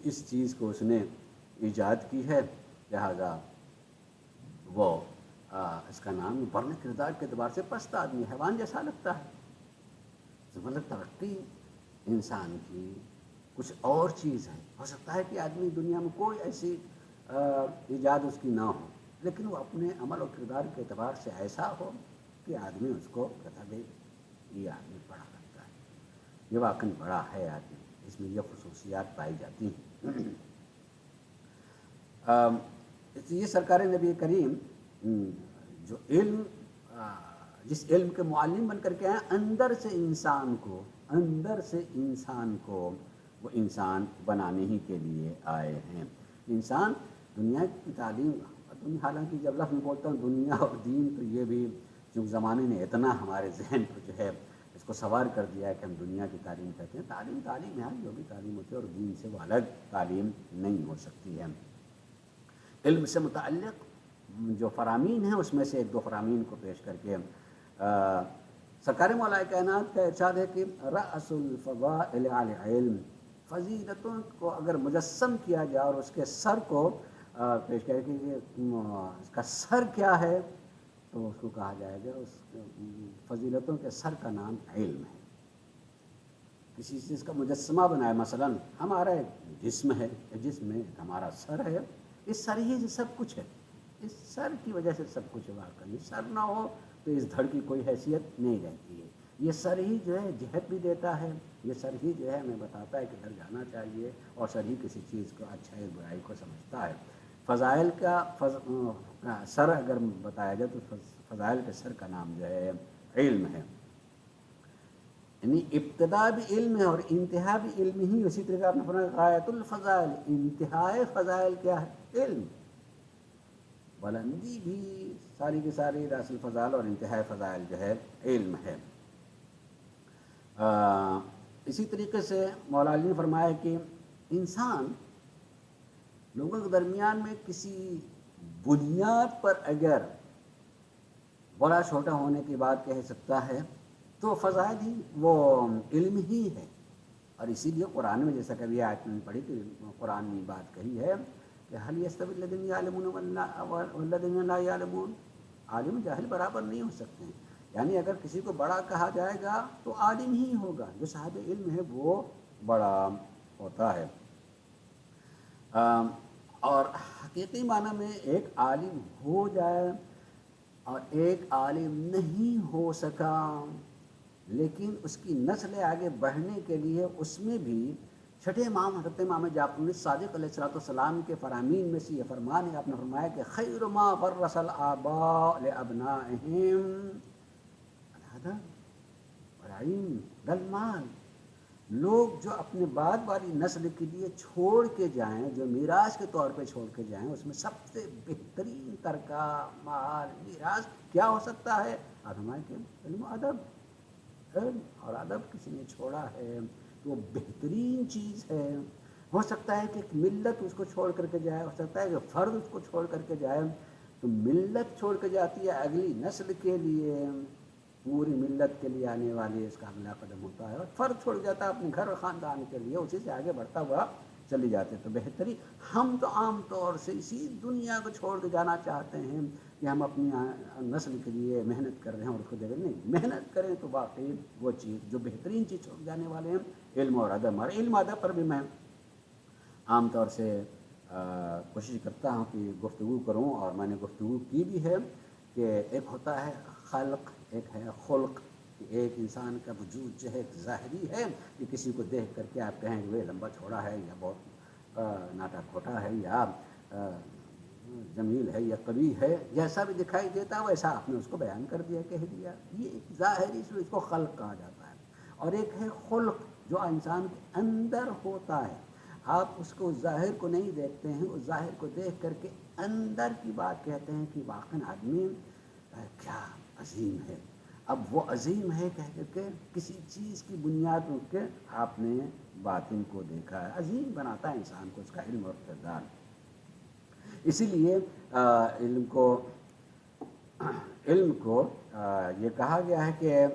اس چیز کو اس نے ایجاد کی ہے، لہذا وہ اس کا نام برن کردار کے اعتبار سے پست آدمی حیوان جیسا لگتا ہے۔ مطلب ترقی انسان کی کچھ اور چیز ہے۔ ہو سکتا ہے کہ آدمی دنیا میں کوئی ایسی ایجاد اس کی نہ ہو لیکن وہ اپنے عمل و کردار کے اعتبار سے ایسا ہو کہ آدمی اس کو کہتا ہے یہ آدمی بڑا کرتا ہے، یہ واقعی بڑا ہے آدمی، اس میں یہ خصوصیات پائی جاتی ہیں۔ یہ سرکار نبی کریم جو علم جس علم کے معلم بن کر کے آئے اندر سے انسان کو وہ انسان بنانے ہی کے لیے آئے ہیں۔ انسان دنیا کی تعلیم، حالانکہ جب لفظ میں بولتا ہوں دنیا اور دین تو یہ بھی چونکہ زمانے نے اتنا ہمارے ذہن کو جو ہے اس کو سوار کر دیا ہے کہ ہم دنیا کی تعلیم کہتے ہیں۔ تعلیم ہے جو بھی تعلیم ہوتی ہے، اور دین سے وہ الگ تعلیم نہیں ہو سکتی ہے۔ علم سے متعلق جو فرامین ہیں اس میں سے ایک دو فرامین کو پیش کر کے سرکار مولا کائنات کا ارشاد ہے کہ رأس الفضائل العلم، فضیلتوں کو اگر مجسم کیا جائے اور اس کے سر کو پیش کر کے اس کا سر کیا ہے تو اس کو کہا جائے گا اس فضیلتوں کے سر کا نام علم ہے۔ کسی چیز کا مجسمہ بنایا، مثلا ہمارا ایک جسم ہے، جسم میں ہمارا سر ہے، اس سر ہی سے سب کچھ ہے، اس سر کی وجہ سے سب کچھ واقعی۔ سر نہ ہو تو اس دھڑ کی کوئی حیثیت نہیں رہتی ہے۔ یہ سر ہی جو ہے جہت بھی دیتا ہے، یہ سر ہی جو ہے ہمیں بتاتا ہے کہ ادھر جانا چاہیے، اور سر ہی کسی چیز کو اچھائی برائی کو سمجھتا ہے۔ فضائل کا سر اگر بتایا جائے تو فضائل کے سر کا نام جو ہے علم ہے، یعنی ابتدا بھی علم ہے اور انتہا بھی علم ہی۔ اسی طریقے آپ نے فرمایا غایت الفضائل، انتہائی فضائل کیا ہے؟ علم۔ بلندی بھی ساری کی ساری راس الفضائل اور انتہائی فضائل جو ہے علم ہے۔ اسی طریقے سے مولا علی نے فرمایا کہ انسان لوگوں کے درمیان میں کسی بنیاد پر اگر بڑا چھوٹا ہونے کی بات کہہ سکتا ہے تو فضائل ہی وہ علم ہی ہے. اور اسی لیے قرآن میں جیسا کبھی آیت میں پڑھی کہ قرآن میں بات کہی ہے کہ حل یستوی الذین یعلمون والذین لا یعلمون، عالم جاہل برابر نہیں ہو سکتے ہیں. یعنی اگر کسی کو بڑا کہا جائے گا تو عالم ہی ہوگا، جو صاحب علم ہے وہ بڑا ہوتا ہے. اور حقیقی معنی میں ایک عالم ہو جائے اور ایک عالم نہیں ہو سکا، لیکن اس کی نسل آگے بڑھنے کے لیے اس میں بھی چھٹے امام حضرت امام جعفر صادق علیہ السلام کے فرامین میں سے یہ فرمان ہے. آپ نے فرمایا کہ خیر ما ورث الآباء لأبنائهم الادب والعلم والمال. لوگ جو اپنے بعد والی نسل کے لیے چھوڑ کے جائیں، جو میراث کے طور پہ چھوڑ کے جائیں، اس میں سب سے بہترین ترکہ مال میراث کیا ہو سکتا ہے؟ آپ ہمارے کہ علم و ادب. علم اور ادب کسی نے چھوڑا ہے تو وہ بہترین چیز ہے. ہو سکتا ہے کہ ایک ملت اس کو چھوڑ کر کے جائے، ہو سکتا ہے کہ فرد اس کو چھوڑ کر کے جائے، تو ملت چھوڑ کے جاتی ہے اگلی نسل کے لیے، پوری ملت کے لیے آنے والی اس کا اگلا قدم ہوتا ہے. اور فرد چھوڑ جاتا ہے اپنے گھر اور خاندان کے لیے، اسی سے آگے بڑھتا ہوا چلی جاتے. تو بہتری ہم تو عام طور سے اسی دنیا کو چھوڑ کے جانا چاہتے ہیں کہ ہم اپنی نسل کے لیے محنت کر رہے ہیں اور اس کو دے رہے نہیں. محنت کریں تو واقعی وہ چیز جو بہترین چیز چھوڑ جانے والے ہیں علم اور ادب. اور علم ادب پر بھی میں عام طور سے کوشش کرتا ہوں کہ گفتگو کروں، اور میں نے گفتگو کی بھی ہے کہ ایک ہوتا ہے خلق، ایک ہے خلق. ایک انسان کا وجود جو ہے ایک ظاہری ہے کہ کسی کو دیکھ کر کے آپ کہیں کہ وہ لمبا چھوڑا ہے یا بہت ناٹا کھوٹا ہے یا جمیل ہے یا قبیح ہے، جیسا بھی دکھائی دیتا ویسا آپ نے اس کو بیان کر دیا، کہہ دیا. یہ ایک ظاہری سے اس کو خلق کہا جاتا ہے. اور ایک ہے خلق جو انسان کے اندر ہوتا ہے. آپ اس کو ظاہر کو نہیں دیکھتے ہیں، اس ظاہر کو دیکھ کر کے اندر کی بات کہتے ہیں کہ واقعی آدمی کیا عظیم ہے. اب وہ عظیم ہے کہہ کر کے کسی چیز کی بنیاد اٹھ کے آپ نے باطن کو دیکھا ہے. عظیم بناتا ہے انسان کو اس کا علم اور کردار. اسی لیے علم کو یہ کہا گیا ہے کہ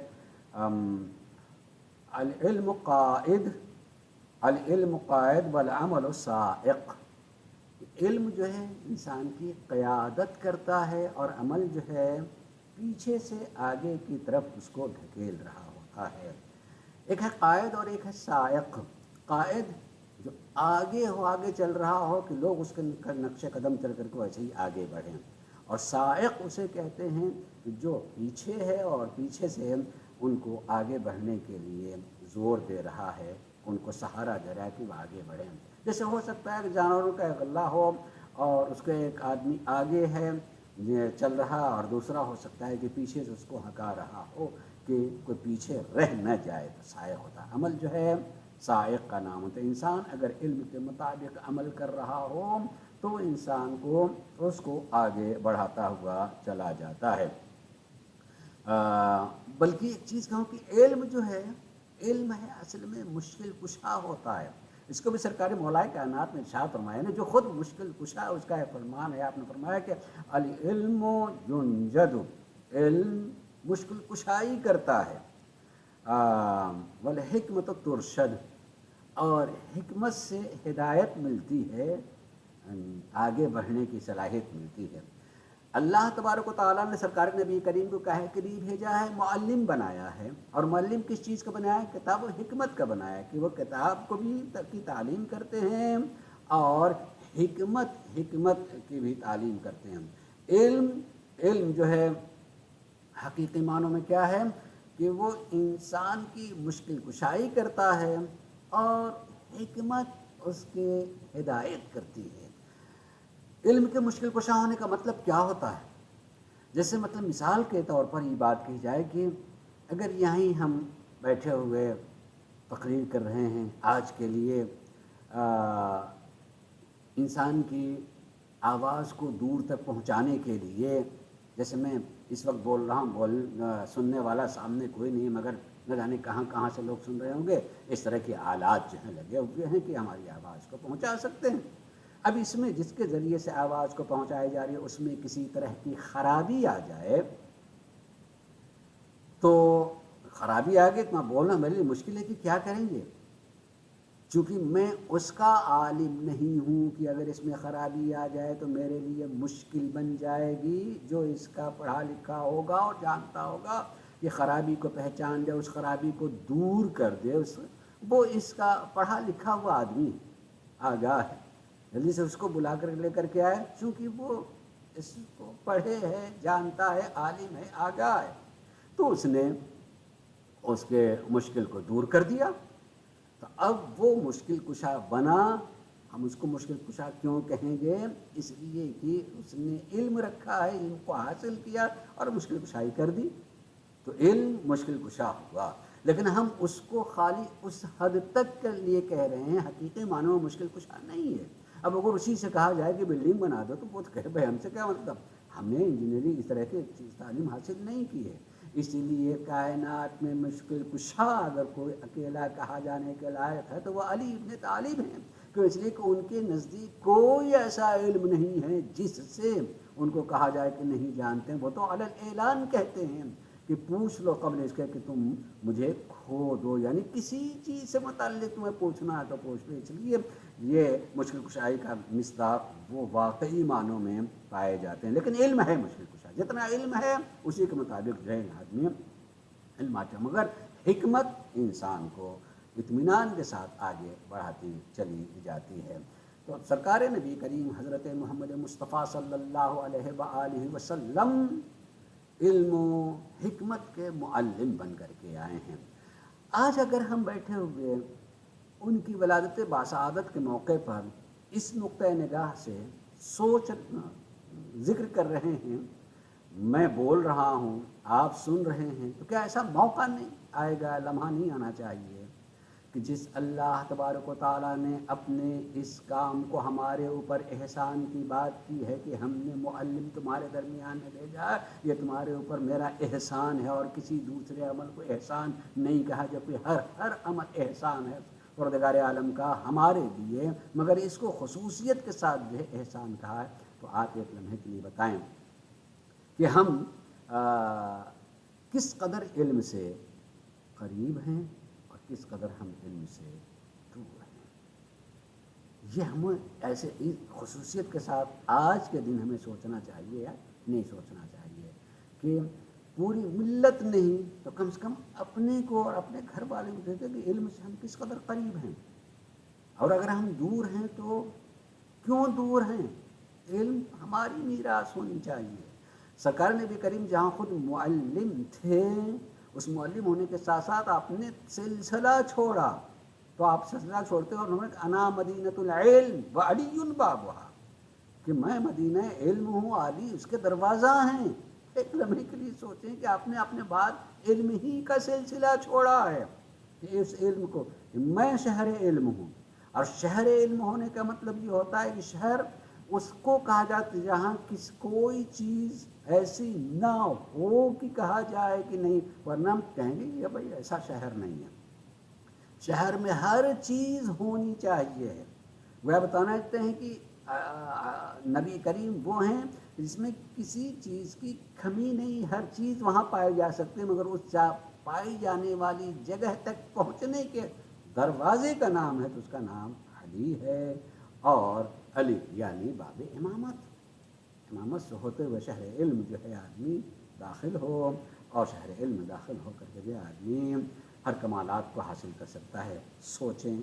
العلم قائد والعمل سائق. علم جو ہے انسان کی قیادت کرتا ہے اور عمل جو ہے پیچھے سے آگے کی طرف اس کو ڈھکیل رہا ہوتا ہے. ایک ہے قائد اور ایک ہے سائق. قائد جو آگے چل رہا ہو کہ لوگ اس کے نقش قدم چل کر کے ویسے ہی آگے بڑھیں. اور سائق اسے کہتے ہیں کہ جو پیچھے ہے اور پیچھے سے ان کو آگے بڑھنے کے لیے زور دے رہا ہے، ان کو سہارا دے رہا ہے کہ وہ آگے بڑھیں. جیسے ہو سکتا ہے کہ جانوروں کا ایک غلہ ہو اور اس کے ایک آدمی آگے ہے چل رہا، اور دوسرا ہو سکتا ہے کہ پیچھے سے اس کو ہکا رہا ہو کہ کوئی پیچھے رہ نہ جائے. تو سائق ہوتا ہے. عمل جو ہے سائق کا نام ہوتا ہے. انسان اگر علم کے مطابق عمل کر رہا ہو تو انسان کو اس کو آگے بڑھاتا ہوا چلا جاتا ہے. بلکہ ایک چیز کہوں کہ علم جو ہے، علم ہے اصل میں مشکل کشا ہوتا ہے. اس کو بھی سرکار مولا کائنات نے ارشاد فرمایا نے جو خود مشکل کشا اس کا ایک فرمان ہے. آپ نے فرمایا کہ العلم ینجد، علم مشکل کشائی کرتا ہے. والحکمت ترشد، اور حکمت سے ہدایت ملتی ہے، آگے بڑھنے کی صلاحیت ملتی ہے. اللہ تبارک و تعالیٰ نے سرکار نبی کریم کو کہے کریم بھیجا ہے، معلم بنایا ہے. اور معلم کس چیز کا بنایا ہے؟ کتاب و حکمت کا بنایا ہے کہ وہ کتاب کو بھی کی تعلیم کرتے ہیں اور حکمت کی بھی تعلیم کرتے ہیں. علم جو ہے حقیقی معنوں میں کیا ہے کہ وہ انسان کی مشکل کشائی کرتا ہے اور حکمت اس کے ہدایت کرتی ہے. علم کے مشکل کشا ہونے کا مطلب کیا ہوتا ہے؟ جیسے مطلب مثال کے طور پر یہ بات کہی جائے کہ اگر یہیں ہم بیٹھے ہوئے تقریر کر رہے ہیں آج کے لیے، انسان کی آواز کو دور تک پہنچانے کے لیے، جیسے میں اس وقت بول رہا ہوں، سننے والا سامنے کوئی نہیں مگر نہ جانے کہاں کہاں سے لوگ سن رہے ہوں گے، اس طرح کے آلات جو ہیں لگے ہوئے ہیں کہ ہماری آواز کو پہنچا سکتے ہیں۔ اب اس میں جس کے ذریعے سے آواز کو پہنچائی جا رہی ہے اس میں کسی طرح کی خرابی آ جائے تو خرابی آ گئی تو بولنا میرے لیے مشکل ہے کہ کیا کریں گے، چونکہ میں اس کا عالم نہیں ہوں کہ اگر اس میں خرابی آ جائے تو میرے لیے مشکل بن جائے گی۔ جو اس کا پڑھا لکھا ہوگا اور جانتا ہوگا کہ خرابی کو پہچان دے، اس خرابی کو دور کر دے، وہ اس کا پڑھا لکھا ہوا آدمی آگاہ ہے، جلدی سے اس کو بلا کر لے کر کے آئے، چونکہ وہ اس کو پڑھے ہے، جانتا ہے، عالم ہے، آگاہ ہے۔ تو اس نے اس کے مشکل کو دور کر دیا، تو اب وہ مشکل کشا بنا۔ ہم اس کو مشکل کشا کیوں کہیں گے؟ اس لیے کہ اس نے علم رکھا ہے، علم کو حاصل کیا اور مشکل کشائی کر دی، تو علم مشکل کشا ہوا۔ لیکن ہم اس کو خالی اس حد تک کے لیے کہہ رہے ہیں، حقیقی معنی میں مشکل کشا نہیں ہے۔ اب اگر اسی سے کہا جائے کہ بلڈنگ بنا دو تو وہ تو کہے بھائی ہم سے کیا مطلب، ہم نے انجینئرنگ اس طرح کی تعلیم حاصل نہیں کی ہے۔ اس لیے کائنات میں مشکل کشا اگر کوئی اکیلا کہا جانے کے لائق ہے تو وہ علی ابن طالب ہیں، کیوں؟ اس لیے کہ ان کے نزدیک کوئی ایسا علم نہیں ہے جس سے ان کو کہا جائے کہ نہیں جانتے ہیں۔ وہ تو علی الاعلان کہتے ہیں کہ پوچھ لو قبل اس کے کہ تم مجھے کھو دو، یعنی کسی چیز سے متعلق تمہیں پوچھنا ہے تو پوچھ لو۔ اس لیے یہ مشکل کشائی کا مصداق وہ واقعی معنوں میں پائے جاتے ہیں، لیکن علم ہے مشکل کشا، جتنا علم ہے اسی کے مطابق جو ہے آدمی علم آتا ہے، مگر حکمت انسان کو اطمینان کے ساتھ آگے بڑھاتی چلی جاتی ہے۔ تو سرکار نبی کریم حضرت محمد مصطفیٰ صلی اللہ علیہ وآلہ وسلم علم و حکمت کے معلم بن کر کے آئے ہیں۔ آج اگر ہم بیٹھے ہوئے ان کی ولادت باسعادت کے موقع پر اس نقطۂ نگاہ سے سوچ ذکر کر رہے ہیں، میں بول رہا ہوں، آپ سن رہے ہیں، تو کیا ایسا موقع نہیں آئے گا، لمحہ نہیں آنا چاہیے کہ جس اللہ تبارک و تعالیٰ نے اپنے اس کام کو ہمارے اوپر احسان کی بات کی ہے کہ ہم نے معلم تمہارے درمیان میں بھیجا ہے، یہ تمہارے اوپر میرا احسان ہے، اور کسی دوسرے عمل کو احسان نہیں کہا، جبکہ ہر عمل احسان ہے پروردگار عالم کا ہمارے لیے، مگر اس کو خصوصیت کے ساتھ جو ہے احسان کہا ہے۔ تو آپ ایک لمحے کے لیے بتائیں کہ ہم کس قدر علم سے قریب ہیں اور کس قدر ہم علم سے دور ہیں۔ یہ ہمیں ایسے خصوصیت کے ساتھ آج کے دن ہمیں سوچنا چاہیے یا نہیں سوچنا چاہیے کہ پوری ملت نہیں تو کم سے کم اپنے کو اور اپنے گھر والے کو کہتے ہیں کہ علم سے ہم کس قدر قریب ہیں، اور اگر ہم دور ہیں تو کیوں دور ہیں۔ علم ہماری میراث ہونی چاہیے۔ سرکار نبی کریم جہاں خود معلم تھے، اس معلم ہونے کے ساتھ ساتھ آپ نے سلسلہ چھوڑا، تو آپ سلسلہ چھوڑتے اور انہوں نے انا مدینۃ العلم وعلی بابها، کہ میں مدینہ علم ہوں، علی اس کے دروازہ ہیں۔ ایک لمحے کے لیے سوچیں کہ آپ نے اپنے بعد علم ہی کا سلسلہ چھوڑا ہے، کہ اس علم کو میں شہر علم ہوں، اور شہر علم ہونے کا مطلب یہ ہوتا ہے کہ شہر اس کو کہا جاتا ہے جہاں کوئی چیز ایسی نہ ہو کہ کہا جائے کہ نہیں، ورنہ ہم کہیں گے یہ بھائی ایسا شہر نہیں ہے۔ شہر میں ہر چیز ہونی چاہیے۔ وہ بتانا چاہتے ہیں کہ نبی کریم وہ ہیں جس میں کسی چیز کی کمی نہیں، ہر چیز وہاں پائی جا سکتی ہے، مگر اس پائی جانے والی جگہ تک پہنچنے کے دروازے کا نام ہے تو اس کا نام علی ہے، اور علی یعنی باب امامت، امامت سے ہوتے ہوئے شہر علم جو ہے آدمی داخل ہو، اور شہر علم داخل ہو کر کے آدمی ہر کمالات کو حاصل کر سکتا ہے۔ سوچیں،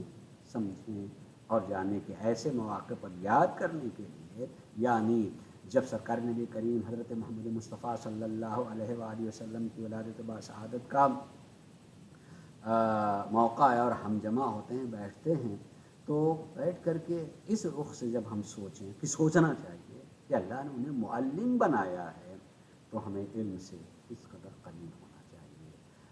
سمجھیں اور جانیں کہ ایسے مواقع پر یاد کرنے کے لیے، یعنی جب سرکار نبی کریم حضرت محمد مصطفیٰ صلی اللہ علیہ وآلہ وسلم کی ولادت باسعادت کا موقع ہے اور ہم جمع ہوتے ہیں، بیٹھتے ہیں، تو بیٹھ کر کے اس رخ سے جب ہم سوچیں کہ سوچنا چاہیے کہ اللہ نے انہیں معلم بنایا ہے، تو ہمیں علم سے اس قدر قریب ہونا چاہیے،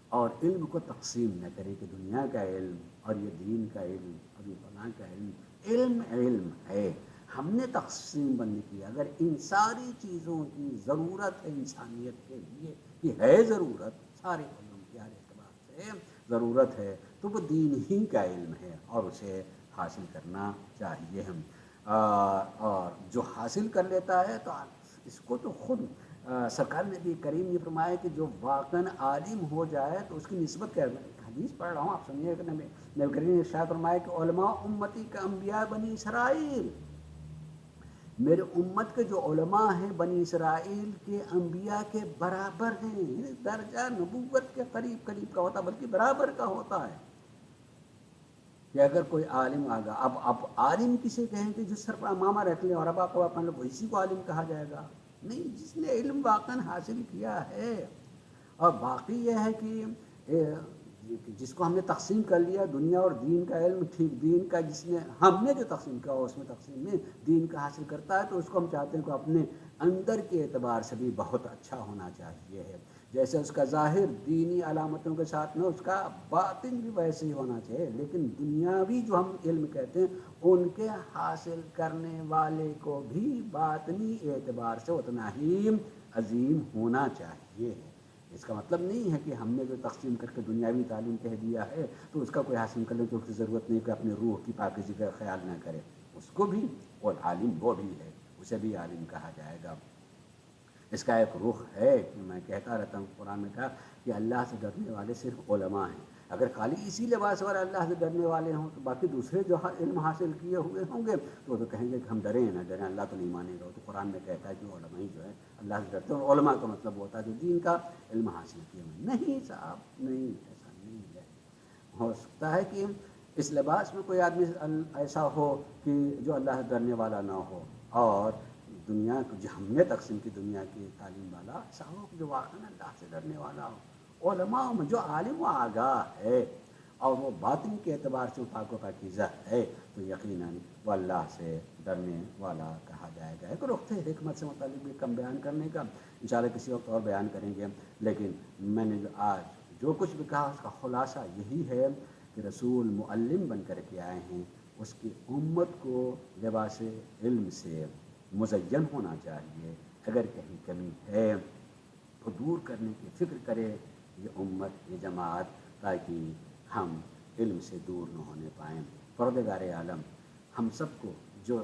اور علم کو تقسیم نہ کریں کہ دنیا کا علم اور یہ دین کا علم اور یہ فلاں کا علم۔ علم علم ہے، ہم نے تقسیم بندی کی۔ اگر ان ساری چیزوں کی ضرورت ہے انسانیت کے لیے، کہ ہے ضرورت سارے علوم کے ہر اعتبار سے، ہے ضرورت ہے تو وہ دین ہی کا علم ہے اور اسے حاصل کرنا چاہیے ہم۔ اور جو حاصل کر لیتا ہے تو اس کو تو خود سرکار نبی کریم نے فرمایا کہ جو واقعاً عالم ہو جائے تو اس کی نسبت کیا ہے۔ حدیث پڑھ رہا ہوں، آپ سنیے کہ نبی کریم نے ارشاد فرمایا کہ علماء امتی کا انبیاء بنی اسرائیل، میرے امت کے جو علماء ہیں بنی اسرائیل کے انبیاء کے برابر ہیں، درجہ نبوت کے قریب قریب کا ہوتا بلکہ برابر کا ہوتا ہے۔ کہ اگر کوئی عالم آگا، اب عالم کسے کہیں کہ جو سر پر امامہ رکھ لیں اور اب آپ کو اسی کو عالم کہا جائے گا؟ نہیں، جس نے علم واقعاً حاصل کیا ہے۔ اور باقی یہ ہے کہ جس کو ہم نے تقسیم کر لیا دنیا اور دین کا علم، ٹھیک، دین کا جس نے ہم نے جو تقسیم کیا اس میں تقسیم میں دین کا حاصل کرتا ہے تو اس کو ہم چاہتے ہیں کہ اپنے اندر کے اعتبار سے بھی بہت اچھا ہونا چاہیے ہے۔ جیسے اس کا ظاہر دینی علامتوں کے ساتھ میں اس کا باطن بھی ویسے ہی ہونا چاہیے، لیکن دنیاوی جو ہم علم کہتے ہیں ان کے حاصل کرنے والے کو بھی باطنی اعتبار سے اتنا ہی عظیم ہونا چاہیے۔ اس کا مطلب نہیں ہے کہ ہم نے جو تقسیم کر کے دنیاوی تعلیم کہہ دیا ہے تو اس کا کوئی حاصل کر لے تو اس کی ضرورت نہیں کہ اپنے روح کی پاکیزگی کا خیال نہ کرے، اس کو بھی، اور عالم وہ بھی ہے، اسے بھی عالم کہا جائے گا۔ اس کا ایک رخ ہے کہ میں کہتا رہتا ہوں، قرآن میں کہا کہ اللہ سے ڈرنے والے صرف علماء ہیں۔ اگر خالی اسی لباس والے اللہ سے ڈرنے والے ہوں تو باقی دوسرے جو علم حاصل کیے ہوئے ہوں گے تو وہ تو کہیں گے کہ ہم ڈریں نہ ڈریں، اللہ تو نہیں مانے گا۔ تو قرآن میں کہتا ہے کہ علماء ہی جو ہے اللہ سے ڈرتے ہیں، اور علماء کا مطلب ہوتا ہے جو دین کا علم حاصل کیے ہوئے۔ نہیں صاحب، نہیں، ایسا نہیں ہے۔ ہو سکتا ہے کہ اس لباس میں کوئی آدمی ایسا ہو کہ جو اللہ سے ڈرنے والا نہ ہو، اور دنیا جو ہم نے تقسیم کی دنیا کی تعلیم والا ایسا ہو کہ جو واقعاً اللہ سے ڈرنے والا ہو۔ علماء میں جو عالم و آگاہ ہے اور وہ باطن کے اعتبار سے پاک و پاکیزہ ہے تو یقیناً وہ اللہ سے ڈرنے والا کہا جائے گا۔ ایک رخ تھے حکمت سے متعلق بھی کم بیان کرنے کا، انشاءاللہ کسی وقت اور بیان کریں گے، لیکن میں نے آج جو کچھ بھی کہا اس کا خلاصہ یہی ہے کہ رسول معلم بن کر کے آئے ہیں، اس کی امت کو لباس علم سے مزین ہونا چاہیے۔ اگر کہیں کمی ہے تو دور کرنے کی فکر کرے یہ امت، یہ جماعت، تاکہ ہم علم سے دور نہ ہونے پائیں۔ پروردگار عالم ہم سب کو جو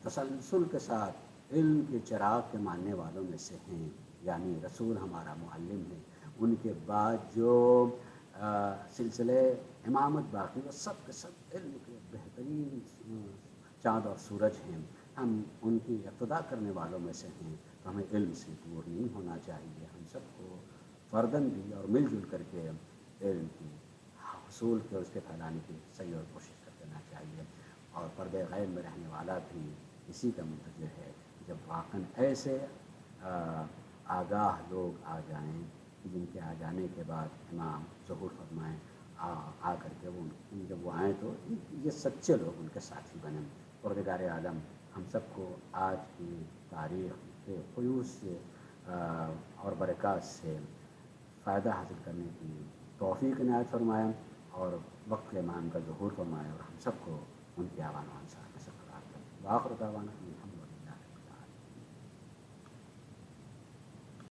تسلسل کے ساتھ علم کے چراغ کے ماننے والوں میں سے ہیں، یعنی رسول ہمارا معلم ہے، ان کے بعد جو سلسلے امامت باقی وہ سب کے سب علم کے بہترین چاند اور سورج ہیں، ہم ان کی اقتداء کرنے والوں میں سے ہیں، تو ہمیں علم سے دور نہیں ہونا چاہیے۔ ہم سب کو فرداً بھی اور مل جل کر کے علم کی حصول کے اس کے پھیلانے کی صحیح اور کوشش کر دینا چاہیے۔ اور پردے غیب میں رہنے والا بھی اسی کا منتظر ہے، جب واقعاً ایسے آگاہ لوگ آ جائیں جن کے آ جانے کے بعد امام ظہور فرمائیں، آ کر کے وہ جب وہ آئیں تو یہ سچے لوگ ان کے ساتھی بنیں۔ پروردگار عالم ہم سب کو آج کی تاریخ کے فیوز سے اور برکات سے فائدہ حاصل کرنے کی توفیق عنایت فرمائیں، اور وقت کے امام کا ظہور فرمائیں، اور ہم سب کو ان کے آوان وان سے قرار دیں۔ وآخر دعوانا